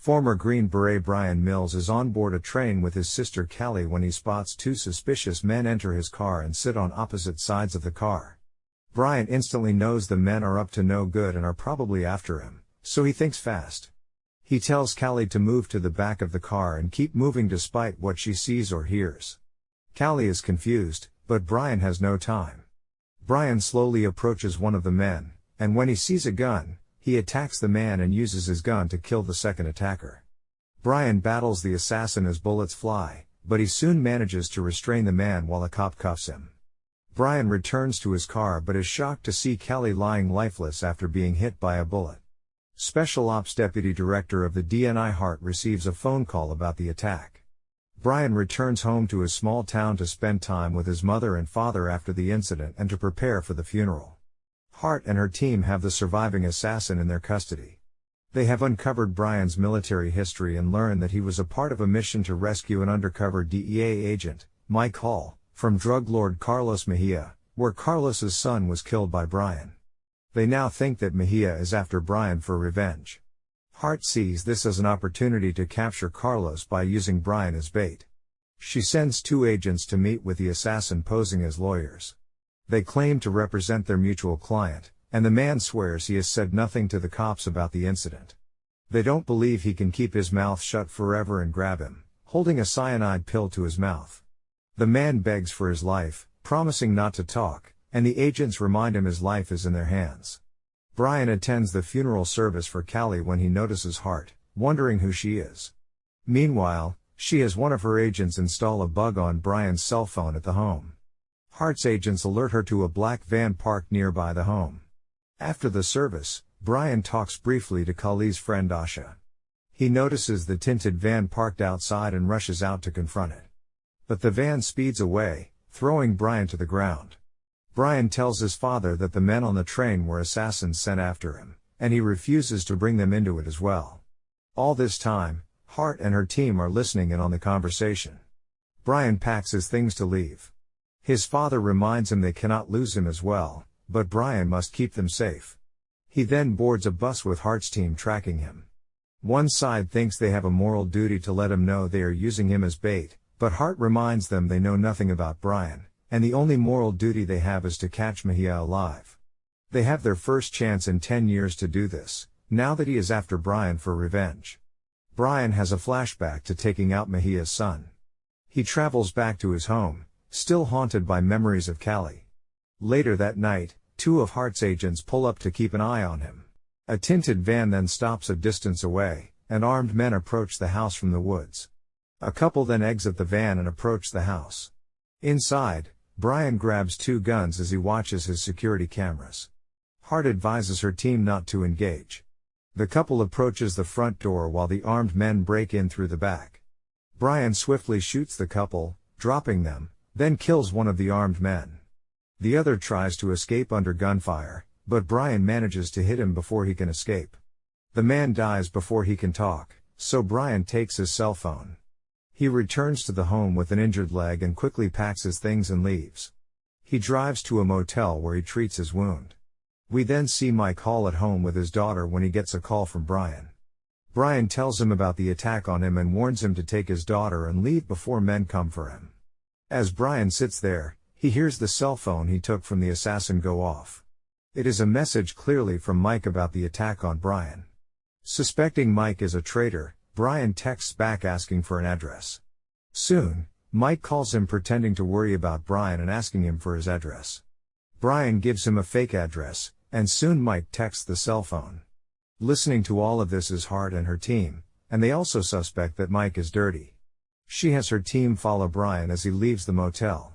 Former Green Beret Bryan Mills is on board a train with his sister Callie when he spots two suspicious men enter his car and sit on opposite sides of the car. Bryan instantly knows the men are up to no good and are probably after him, so he thinks fast. He tells Callie to move to the back of the car and keep moving despite what she sees or hears. Callie is confused, but Bryan has no time. Bryan slowly approaches one of the men, and when he sees a gun, he attacks the man and uses his gun to kill the second attacker. Bryan battles the assassin as bullets fly, but he soon manages to restrain the man while a cop cuffs him. Bryan returns to his car but is shocked to see Callie lying lifeless after being hit by a bullet. Special Ops Deputy Director of the DNI Hart receives a phone call about the attack. Bryan returns home to his small town to spend time with his mother and father after the incident and to prepare for the funeral. Hart and her team have the surviving assassin in their custody. They have uncovered Bryan's military history and learn that he was a part of a mission to rescue an undercover DEA agent, Mike Hall, from drug lord Carlos Mejia, where Carlos's son was killed by Bryan. They now think that Mejia is after Bryan for revenge. Hart sees this as an opportunity to capture Carlos by using Bryan as bait. She sends two agents to meet with the assassin posing as lawyers. They claim to represent their mutual client, and the man swears he has said nothing to the cops about the incident. They don't believe he can keep his mouth shut forever and grab him, holding a cyanide pill to his mouth. The man begs for his life, promising not to talk, and the agents remind him his life is in their hands. Bryan attends the funeral service for Callie when he notices Hart, wondering who she is. Meanwhile, she has one of her agents install a bug on Bryan's cell phone at the home. Hart's agents alert her to a black van parked nearby the home. After the service, Bryan talks briefly to Kallie's friend Asha. He notices the tinted van parked outside and rushes out to confront it. But the van speeds away, throwing Bryan to the ground. Bryan tells his father that the men on the train were assassins sent after him, and he refuses to bring them into it as well. All this time, Hart and her team are listening in on the conversation. Bryan packs his things to leave. His father reminds him they cannot lose him as well, but Bryan must keep them safe. He then boards a bus with Hart's team tracking him. One side thinks they have a moral duty to let him know they are using him as bait, but Hart reminds them they know nothing about Bryan, and the only moral duty they have is to catch Mejia alive. They have their first chance in 10 years to do this, now that he is after Bryan for revenge. Bryan has a flashback to taking out Mejia's son. He travels back to his home, still haunted by memories of Callie. Later that night, two of Hart's agents pull up to keep an eye on him. A tinted van then stops a distance away, and armed men approach the house from the woods. A couple then exit the van and approach the house. Inside, Bryan grabs two guns as he watches his security cameras. Hart advises her team not to engage. The couple approaches the front door while the armed men break in through the back. Bryan swiftly shoots the couple, dropping them, then kills one of the armed men. The other tries to escape under gunfire, but Bryan manages to hit him before he can escape. The man dies before he can talk, so Bryan takes his cell phone. He returns to the home with an injured leg and quickly packs his things and leaves. He drives to a motel where he treats his wound. We then see Mike Hall at home with his daughter when he gets a call from Bryan. Bryan tells him about the attack on him and warns him to take his daughter and leave before men come for him. As Bryan sits there, he hears the cell phone he took from the assassin go off. It is a message clearly from Mike about the attack on Bryan. Suspecting Mike is a traitor, Bryan texts back asking for an address. Soon, Mike calls him pretending to worry about Bryan and asking him for his address. Bryan gives him a fake address, and soon Mike texts the cell phone. Listening to all of this is Hart and her team, and they also suspect that Mike is dirty. She has her team follow Bryan as he leaves the motel.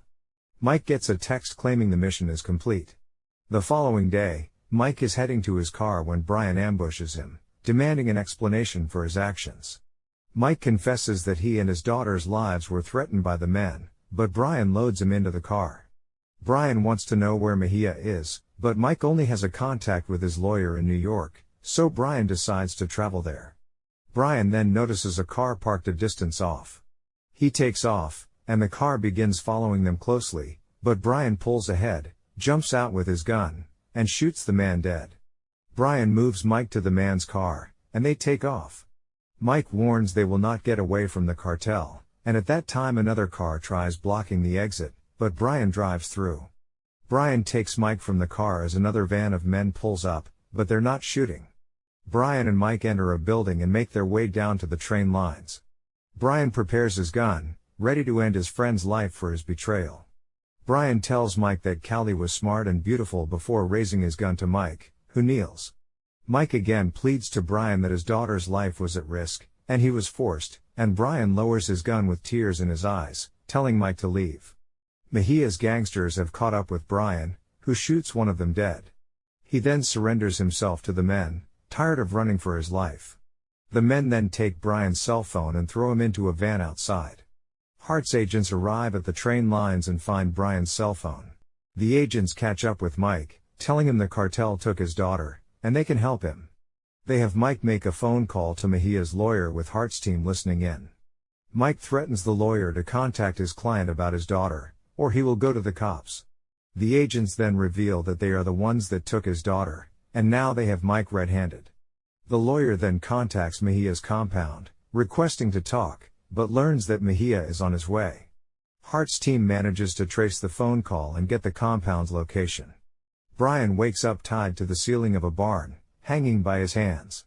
Mike gets a text claiming the mission is complete. The following day, Mike is heading to his car when Bryan ambushes him, demanding an explanation for his actions. Mike confesses that he and his daughter's lives were threatened by the men, but Bryan loads him into the car. Bryan wants to know where Mejia is, but Mike only has a contact with his lawyer in New York, so Bryan decides to travel there. Bryan then notices a car parked a distance off. He takes off, and the car begins following them closely, but Bryan pulls ahead, jumps out with his gun, and shoots the man dead. Bryan moves Mike to the man's car, and they take off. Mike warns they will not get away from the cartel, and at that time another car tries blocking the exit, but Bryan drives through. Bryan takes Mike from the car as another van of men pulls up, but they're not shooting. Bryan and Mike enter a building and make their way down to the train lines. Bryan prepares his gun, ready to end his friend's life for his betrayal. Bryan tells Mike that Callie was smart and beautiful before raising his gun to Mike, who kneels. Mike again pleads to Bryan that his daughter's life was at risk, and he was forced, and Bryan lowers his gun with tears in his eyes, telling Mike to leave. Mejia's gangsters have caught up with Bryan, who shoots one of them dead. He then surrenders himself to the men, tired of running for his life. The men then take Bryan's cell phone and throw him into a van outside. Hart's agents arrive at the train lines and find Bryan's cell phone. The agents catch up with Mike, telling him the cartel took his daughter, and they can help him. They have Mike make a phone call to Mejia's lawyer with Hart's team listening in. Mike threatens the lawyer to contact his client about his daughter, or he will go to the cops. The agents then reveal that they are the ones that took his daughter, and now they have Mike red-handed. The lawyer then contacts Mejia's compound, requesting to talk, but learns that Mejia is on his way. Hart's team manages to trace the phone call and get the compound's location. Bryan wakes up tied to the ceiling of a barn, hanging by his hands.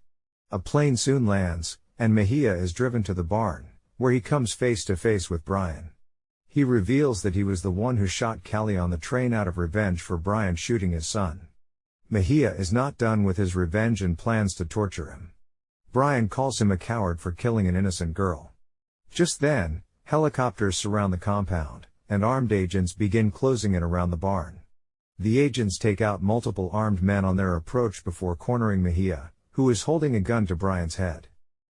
A plane soon lands, and Mejia is driven to the barn, where he comes face to face with Bryan. He reveals that he was the one who shot Callie on the train out of revenge for Bryan shooting his son. Mejia is not done with his revenge and plans to torture him. Bryan calls him a coward for killing an innocent girl. Just then, helicopters surround the compound, and armed agents begin closing in around the barn. The agents take out multiple armed men on their approach before cornering Mejia, who is holding a gun to Bryan's head.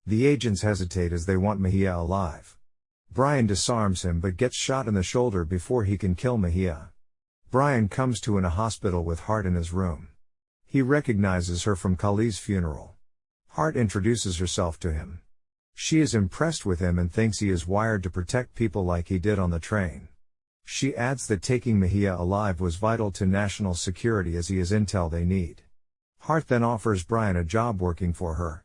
The agents hesitate as they want Mejia alive. Bryan disarms him but gets shot in the shoulder before he can kill Mejia. Bryan comes to in a hospital with Hart in his room. He recognizes her from Kali's funeral. Hart introduces herself to him. She is impressed with him and thinks he is wired to protect people like he did on the train. She adds that taking Mejia alive was vital to national security as he is intel they need. Hart then offers Bryan a job working for her.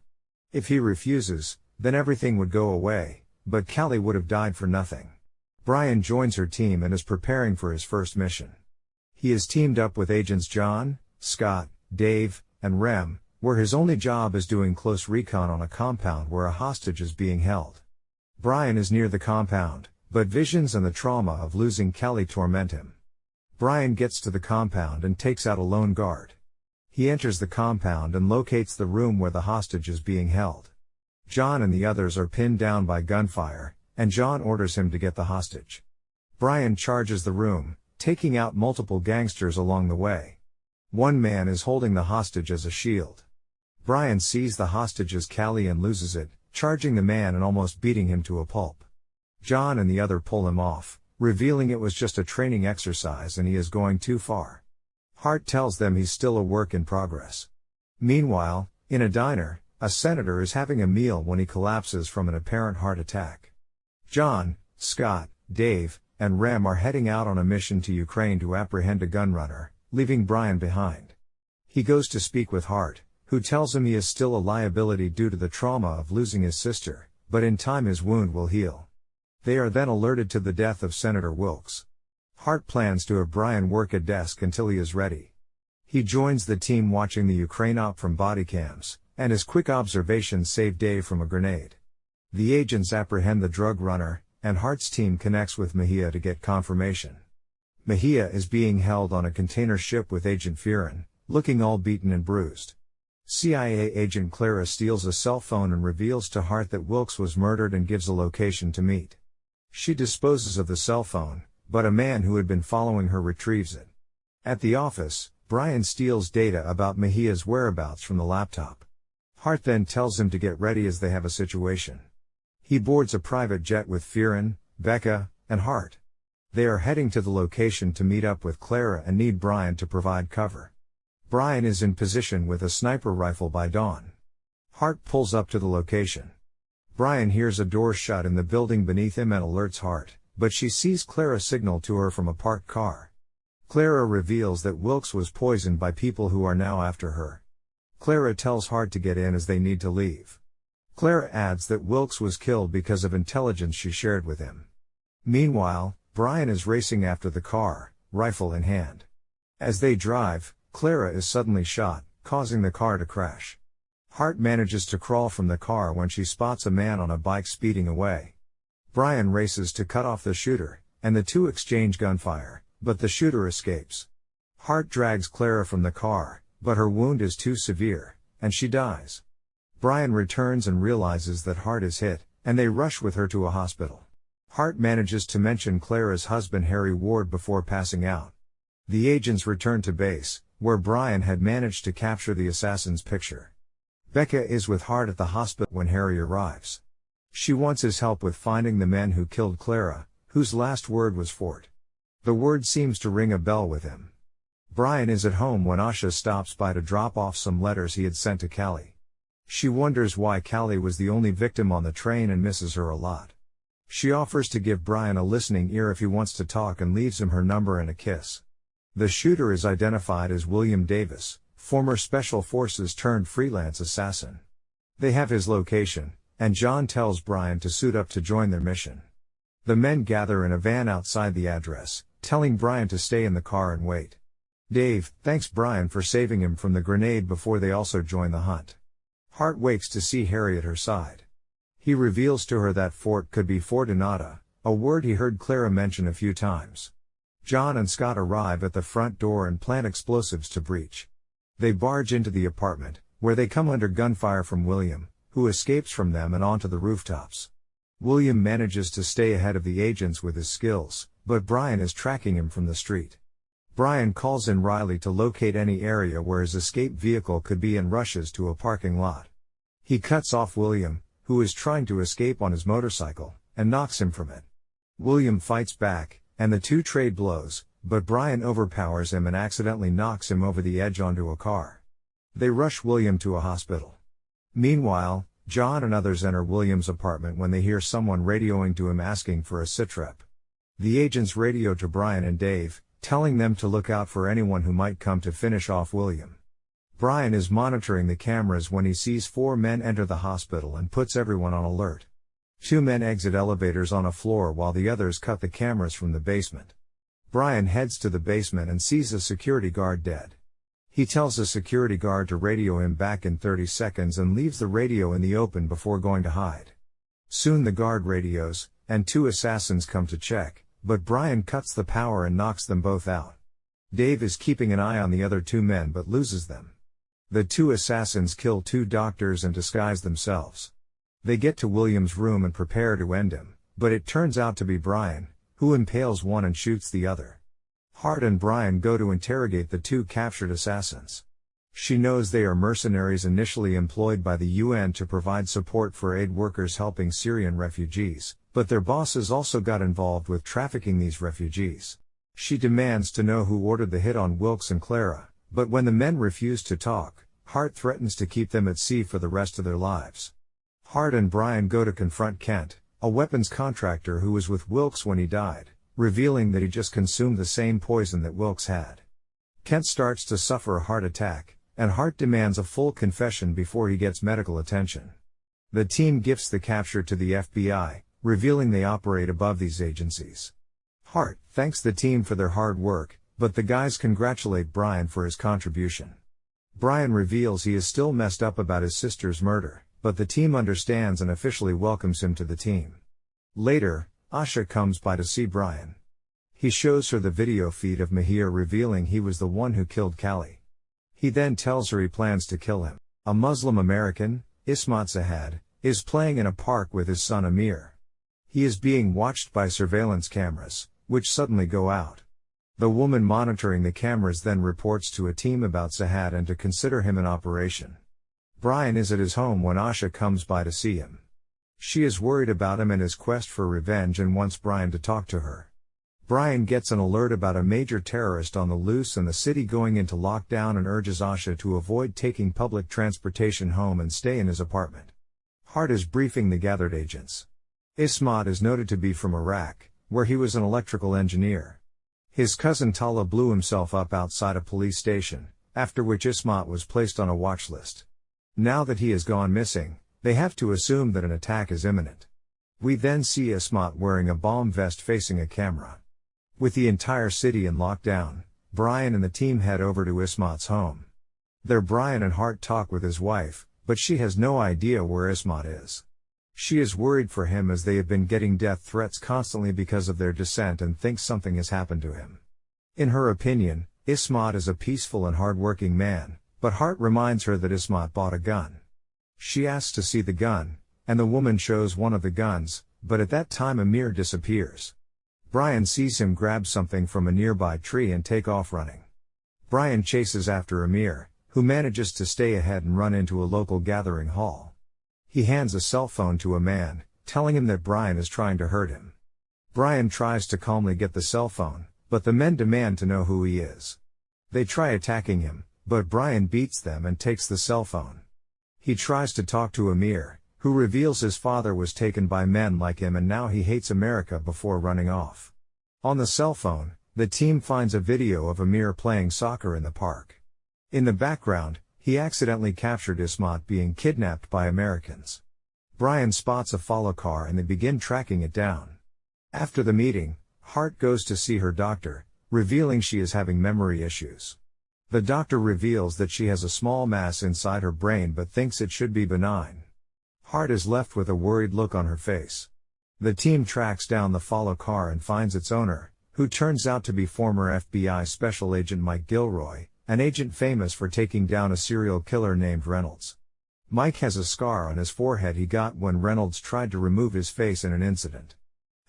If he refuses, then everything would go away, but Callie would have died for nothing. Bryan joins her team and is preparing for his first mission. He is teamed up with agents John, Scott, Dave, and Rem, where his only job is doing close recon on a compound where a hostage is being held. Bryan is near the compound, but visions and the trauma of losing Callie torment him. Bryan gets to the compound and takes out a lone guard. He enters the compound and locates the room where the hostage is being held. John and the others are pinned down by gunfire, and John orders him to get the hostage. Bryan charges the room, taking out multiple gangsters along the way. One man is holding the hostage as a shield. Bryan sees the hostage as Callie and loses it, charging the man and almost beating him to a pulp. John and the other pull him off, revealing it was just a training exercise and he is going too far. Hart tells them he's still a work in progress. Meanwhile, in a diner, a senator is having a meal when he collapses from an apparent heart attack. John, Scott, Dave, and Rem are heading out on a mission to Ukraine to apprehend a gunrunner, leaving Bryan behind. He goes to speak with Hart, who tells him he is still a liability due to the trauma of losing his sister, but in time his wound will heal. They are then alerted to the death of Senator Wilkes. Hart plans to have Bryan work a desk until he is ready. He joins the team watching the Ukraine op from body cams, and his quick observations save Dave from a grenade. The agents apprehend the drug runner, and Hart's team connects with Mejia to get confirmation. Mejia is being held on a container ship with Agent Fearon, looking all beaten and bruised. CIA agent Clara steals a cell phone and reveals to Hart that Wilkes was murdered and gives a location to meet. She disposes of the cell phone, but a man who had been following her retrieves it. At the office, Bryan steals data about Mejia's whereabouts from the laptop. Hart then tells him to get ready as they have a situation. He boards a private jet with Fearon, Becca, and Hart. They are heading to the location to meet up with Clara and need Bryan to provide cover. Bryan is in position with a sniper rifle by dawn. Hart pulls up to the location. Bryan hears a door shut in the building beneath him and alerts Hart, but she sees Clara signal to her from a parked car. Clara reveals that Wilkes was poisoned by people who are now after her. Clara tells Hart to get in as they need to leave. Clara adds that Wilkes was killed because of intelligence she shared with him. Meanwhile, Bryan is racing after the car, rifle in hand. As they drive, Clara is suddenly shot, causing the car to crash. Hart manages to crawl from the car when she spots a man on a bike speeding away. Bryan races to cut off the shooter, and the two exchange gunfire, but the shooter escapes. Hart drags Clara from the car, but her wound is too severe, and she dies. Bryan returns and realizes that Hart is hit, and they rush with her to a hospital. Hart manages to mention Clara's husband Harry Ward before passing out. The agents return to base, where Bryan had managed to capture the assassin's picture. Becca is with Hart at the hospital when Harry arrives. She wants his help with finding the men who killed Clara, whose last word was Fort. The word seems to ring a bell with him. Bryan is at home when Asha stops by to drop off some letters he had sent to Callie. She wonders why Callie was the only victim on the train and misses her a lot. She offers to give Bryan a listening ear if he wants to talk and leaves him her number and a kiss. The shooter is identified as William Davis, former Special Forces turned freelance assassin. They have his location, and John tells Bryan to suit up to join their mission. The men gather in a van outside the address, telling Bryan to stay in the car and wait. Dave thanks Bryan for saving him from the grenade before they also join the hunt. Hart wakes to see Harry at her side. He reveals to her that Fort could be Fortunata, a word he heard Clara mention a few times. John and Scott arrive at the front door and plant explosives to breach. They barge into the apartment, where they come under gunfire from William, who escapes from them and onto the rooftops. William manages to stay ahead of the agents with his skills, but Bryan is tracking him from the street. Bryan calls in Riley to locate any area where his escape vehicle could be and rushes to a parking lot. He cuts off William, who is trying to escape on his motorcycle, and knocks him from it. William fights back, and the two trade blows, but Bryan overpowers him and accidentally knocks him over the edge onto a car. They rush William to a hospital. Meanwhile, John and others enter William's apartment when they hear someone radioing to him asking for a sitrep. The agents radio to Bryan and Dave, telling them to look out for anyone who might come to finish off William. Bryan is monitoring the cameras when he sees 4 men enter the hospital and puts everyone on alert. 2 men exit elevators on a floor while the others cut the cameras from the basement. Bryan heads to the basement and sees a security guard dead. He tells a security guard to radio him back in 30 seconds and leaves the radio in the open before going to hide. Soon the guard radios, and 2 assassins come to check, but Bryan cuts the power and knocks them both out. Dave is keeping an eye on the other 2 men but loses them. The 2 assassins kill 2 doctors and disguise themselves. They get to William's room and prepare to end him, but it turns out to be Bryan, who impales one and shoots the other. Hart and Bryan go to interrogate the 2 captured assassins. She knows they are mercenaries initially employed by the UN to provide support for aid workers helping Syrian refugees, but their bosses also got involved with trafficking these refugees. She demands to know who ordered the hit on Wilkes and Clara, but when the men refuse to talk, Hart threatens to keep them at sea for the rest of their lives. Hart and Bryan go to confront Kent, a weapons contractor who was with Wilkes when he died, revealing that he just consumed the same poison that Wilkes had. Kent starts to suffer a heart attack, and Hart demands a full confession before he gets medical attention. The team gifts the capture to the FBI, revealing they operate above these agencies. Hart thanks the team for their hard work, but the guys congratulate Bryan for his contribution. Bryan reveals he is still messed up about his sister's murder, but the team understands and officially welcomes him to the team. Later, Asha comes by to see Bryan. He shows her the video feed of Mahir revealing he was the one who killed Callie. He then tells her he plans to kill him. A Muslim American, Ismat Zahad, is playing in a park with his son Amir. He is being watched by surveillance cameras, which suddenly go out. The woman monitoring the cameras then reports to a team about Zahad and to consider him in operation. Bryan is at his home when Asha comes by to see him. She is worried about him and his quest for revenge and wants Bryan to talk to her. Bryan gets an alert about a major terrorist on the loose and the city going into lockdown and urges Asha to avoid taking public transportation home and stay in his apartment. Hart is briefing the gathered agents. Ismat is noted to be from Iraq, where he was an electrical engineer. His cousin Tala blew himself up outside a police station, after which Ismat was placed on a watch list. Now that he has gone missing, They have to assume that an attack is imminent. We then see Ismat wearing a bomb vest facing a camera. With the entire city in lockdown, Bryan and the team head over to Ismat's home. There Bryan and Hart talk with his wife, but she has no idea where Ismat is. She is worried for him as they have been getting death threats constantly because of their descent and thinks something has happened to him. In her opinion, Ismat is a peaceful and hard-working man, but Hart reminds her that Ismat bought a gun. She asks to see the gun, and the woman shows one of the guns, but at that time Amir disappears. Bryan sees him grab something from a nearby tree and take off running. Bryan chases after Amir, who manages to stay ahead and run into a local gathering hall. He hands a cell phone to a man, telling him that Bryan is trying to hurt him. Bryan tries to calmly get the cell phone, but the men demand to know who he is. They try attacking him, but Bryan beats them and takes the cell phone. He tries to talk to Amir, who reveals his father was taken by men like him and now he hates America before running off. On the cell phone, the team finds a video of Amir playing soccer in the park. In the background, he accidentally captured Ismat being kidnapped by Americans. Bryan spots a follow car and they begin tracking it down. After the meeting, Hart goes to see her doctor, revealing she is having memory issues. The doctor reveals that she has a small mass inside her brain but thinks it should be benign. Hart is left with a worried look on her face. The team tracks down the follow car and finds its owner, who turns out to be former FBI Special Agent Mike Gilroy, an agent famous for taking down a serial killer named Reynolds. Mike has a scar on his forehead he got when Reynolds tried to remove his face in an incident.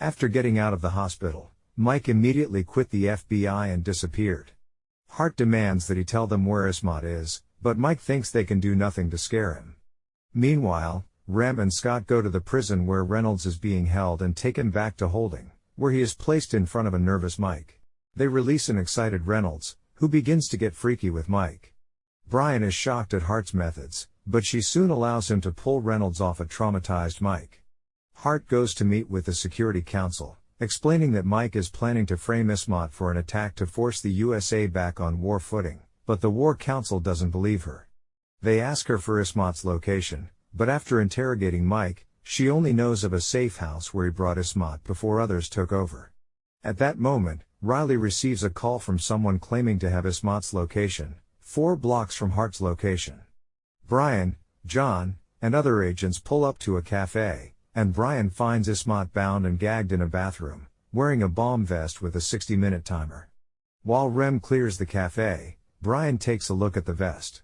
After getting out of the hospital, Mike immediately quit the FBI and disappeared. Hart demands that he tell them where Ismat is, but Mike thinks they can do nothing to scare him. Meanwhile, Rem and Scott go to the prison where Reynolds is being held and take him back to holding, where he is placed in front of a nervous Mike. They release an excited Reynolds, who begins to get freaky with Mike. Bryan is shocked at Hart's methods, but she soon allows him to pull Reynolds off a traumatized Mike. Hart goes to meet with the Security Council, explaining that Mike is planning to frame Ismat for an attack to force the USA back on war footing, but the War Council doesn't believe her. They ask her for Ismat's location, but after interrogating Mike, she only knows of a safe house where he brought Ismat before others took over. At that moment, Riley receives a call from someone claiming to have Ismat's location, 4 blocks from Hart's location. Bryan, John, and other agents pull up to a cafe, and Bryan finds Ismat bound and gagged in a bathroom, wearing a bomb vest with a 60-minute timer. While Rem clears the cafe, Bryan takes a look at the vest.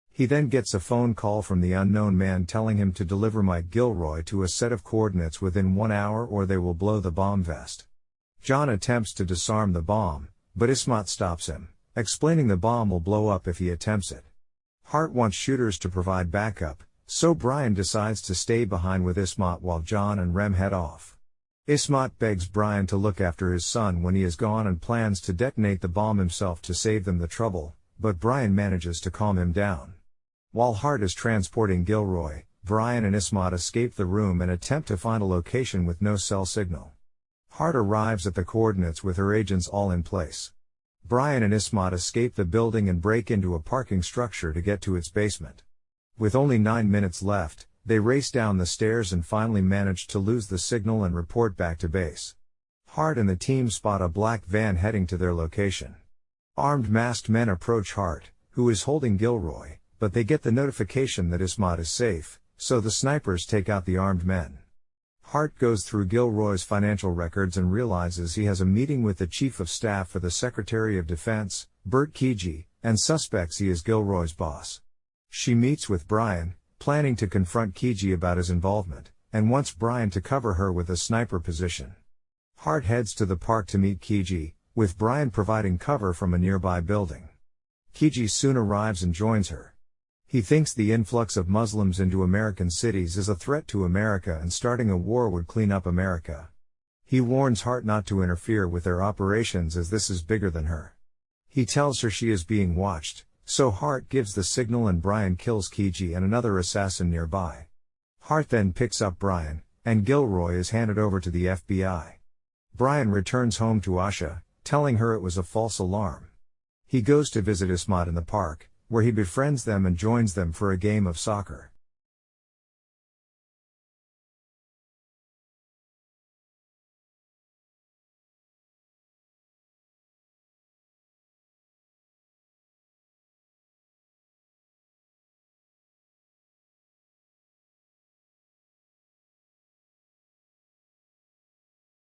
He then gets a phone call from the unknown man telling him to deliver Mike Gilroy to a set of coordinates within 1 hour or they will blow the bomb vest. John attempts to disarm the bomb, but Ismat stops him, explaining the bomb will blow up if he attempts it. Hart wants shooters to provide backup, so Bryan decides to stay behind with Ismat while John and Rem head off. Ismat begs Bryan to look after his son when he is gone and plans to detonate the bomb himself to save them the trouble, but Bryan manages to calm him down. While Hart is transporting Gilroy, Bryan and Ismat escape the room and attempt to find a location with no cell signal. Hart arrives at the coordinates with her agents all in place. Bryan and Ismat escape the building and break into a parking structure to get to its basement. With only 9 minutes left, they race down the stairs and finally manage to lose the signal and report back to base. Hart and the team spot a black van heading to their location. Armed masked men approach Hart, who is holding Gilroy, but they get the notification that Ismat is safe, so the snipers take out the armed men. Hart goes through Gilroy's financial records and realizes he has a meeting with the Chief of Staff for the Secretary of Defense, Bert Keegee, and suspects he is Gilroy's boss. She meets with Bryan, planning to confront Keegee about his involvement, and wants Bryan to cover her with a sniper position. Hart heads to the park to meet Keegee, with Bryan providing cover from a nearby building. Keegee soon arrives and joins her. He thinks the influx of Muslims into American cities is a threat to America and starting a war would clean up America. He warns Hart not to interfere with their operations as this is bigger than her. He tells her she is being watched, so Hart gives the signal and Bryan kills Keegee and another assassin nearby. Hart then picks up Bryan, and Gilroy is handed over to the FBI. Bryan returns home to Asha, telling her it was a false alarm. He goes to visit Ismat in the park, where he befriends them and joins them for a game of soccer.